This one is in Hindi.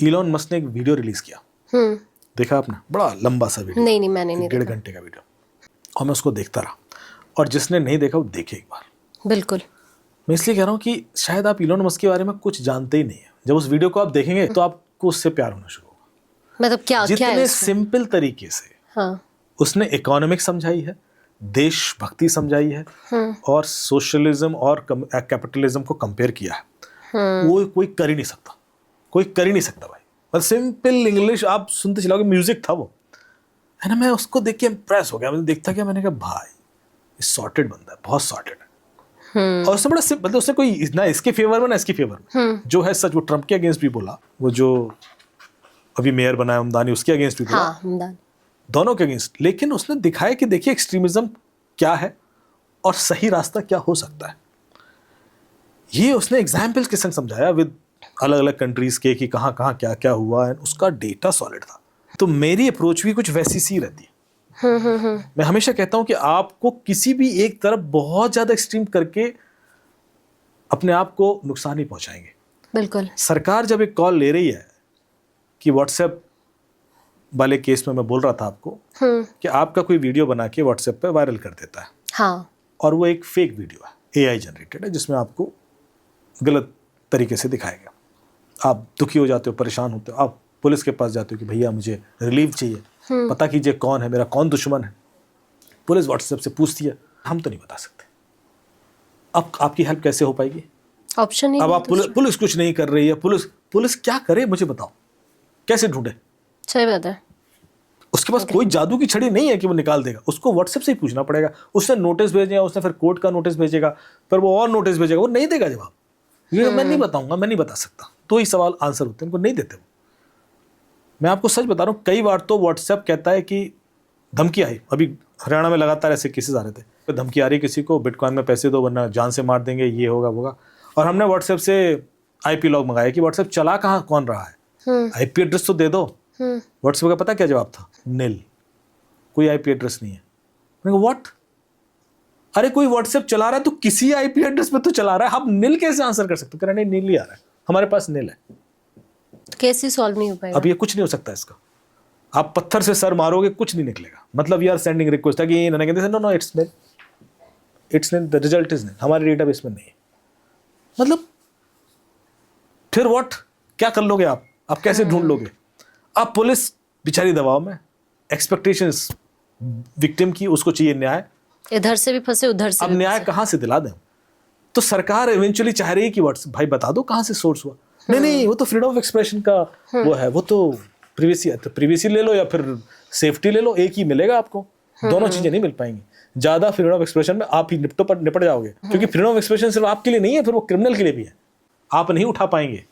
इलॉन मस्क ने एक वीडियो रिलीज किया, देखा आपने? बड़ा लंबा सा वीडियो। नहीं मैंने नहीं 1.5 घंटे का वीडियो, और मैं उसको देखता रहा। और जिसने नहीं देखा वो देखे एक बार। बिल्कुल। मैं इसलिए कह रहा हूँ कि शायद आप इलॉन मस्क के बारे में कुछ जानते ही नहीं है। जब उस वीडियो को आप देखेंगे तो आपको उससे प्यार होना शुरू होगा। मतलब क्या जितने सिंपल तरीके से उसने इकोनॉमिक्स समझाई है, देशभक्ति समझाई है, और सोशलिज्म और कैपिटलिज्म को कंपेयर किया है, वो कोई कर ही नहीं सकता। कोई कर ही नहीं सकता भाई। मतलब सिंपल इंग्लिश आप सुनते चलाओगे, म्यूजिक था वो, है ना। मैं उसको देख के इम्प्रेस हो गया। मैंने देखता क्या, मैंने कहा भाई सॉर्टेड बंदा है, बहुत सॉर्टेड है। और उसने बड़ा मतलब उसने कोई ना इसके फेवर में ना इसके फेवर में, जो है सच वो ट्रम्प के अगेंस्ट भी बोला, वो जो अभी मेयर बना है हमदानी, उसके अगेंस्ट भी बोला, दोनों के अगेंस्ट। लेकिन उसने दिखाया कि देखिए एक्सट्रीमिज्म क्या है और सही रास्ता क्या हो सकता है। ये उसने एग्जाम्पल्स के संग समझाया विद अलग अलग कंट्रीज के कि कहाँ कहाँ क्या क्या हुआ है। उसका डेटा सॉलिड था। तो मेरी अप्रोच भी कुछ वैसी सी रहती है। मैं हमेशा कहता हूं कि आपको किसी भी एक तरफ बहुत ज्यादा एक्सट्रीम करके अपने आप को नुकसान ही पहुंचाएंगे। बिल्कुल। सरकार जब एक कॉल ले रही है कि व्हाट्सएप वाले केस में मैं बोल रहा था आपको कि आपका कोई वीडियो बना के व्हाट्सएप पे वायरल कर देता है, हाँ, और वो एक फेक वीडियो है, AI जनरेटेड है, जिसमें आपको गलत तरीके से दिखाएगा। आप दुखी हो जाते हो, परेशान होते हो, आप पुलिस के पास जाते हो कि भैया मुझे रिलीफ चाहिए, पता कीजिए कौन है, मेरा कौन दुश्मन है। पुलिस व्हाट्सएप से पूछती है, हम तो नहीं बता सकते। अब आपकी हेल्प कैसे हो पाएगी? ऑप्शन नहीं। अब आप पुलिस कुछ नहीं कर रही है। पुलिस क्या करे मुझे बताओ, कैसे ढूंढे? सही बात है। उसके पास कोई जादू की छड़ी नहीं है कि वो निकाल देगा। उसको व्हाट्सएप से ही पूछना पड़ेगा। उसने नोटिस भेजेगा, उसने फिर कोर्ट का नोटिस भेजेगा, फिर वो और नोटिस भेजेगा, वो नहीं देगा जवाब। ये मैं नहीं बताऊंगा, मैं नहीं बता सकता। तो ही सवाल आंसर होते हैं, उनको नहीं देते। मैं आपको सच बता रहा हूँ, कई बार तो व्हाट्सएप कहता है कि धमकी आई। अभी हरियाणा में लगातार ऐसे केसेस आ रहे थे, तो धमकी आ रही किसी को, बिटकॉइन में पैसे दो वरना जान से मार देंगे, ये होगा होगा। और हमने व्हाट्सएप से IP लॉग मंगाया कि व्हाट्सएप चला कहाँ कौन रहा है, IP एड्रेस तो दे दो। व्हाट्सएप का पता क्या जवाब था? नील, कोई IP एड्रेस नहीं है। मैंने कहा व्हाट? अरे कोई व्हाट्सएप चला रहा है तो किसी IP एड्रेस पे तो चला रहा है, हम नील कैसे आंसर कर सकते? कह रहे नहीं, नील ही आ रहा है, हमारे पास नील है। केस ही सॉल्व नहीं हो पाएगा। अब ये कुछ नहीं हो सकता इसका। आप पत्थर से सर मारोगे, कुछ नहीं निकलेगा। मतलब वी आर सेंडिंग रिक्वेस्ट है कि ये कहते no no it's nil, the result is nil, हमारे डेटाबेस में नहीं है। मतलब फिर व्हाट, क्या कर लोगे आप कैसे ढूंढ लोगे? अब पुलिस बेचारी दबाव में, एक्सपेक्टेशंस विक्टिम की, उसको चाहिए न्याय, इधर से भी फंसे उधर से अब न्याय कहां से दिला दें? तो सरकार इवेंचुअली चाह रही है कि व्हाट्सएप भाई बता दो कहां से सोर्स हुआ। नहीं, वो तो फ्रीडम ऑफ एक्सप्रेशन का वो है, वो तो प्रिवेसी ले लो या फिर सेफ्टी ले लो, एक ही मिलेगा आपको। दोनों चीजें नहीं मिल पाएंगी। ज्यादा फ्रीडम ऑफ एक्सप्रेशन में आप ही निपट जाओगे, क्योंकि फ्रीडम ऑफ एक्सप्रेशन सिर्फ आपके लिए नहीं है, फिर वो क्रिमिनल के लिए भी है। आप नहीं उठा पाएंगे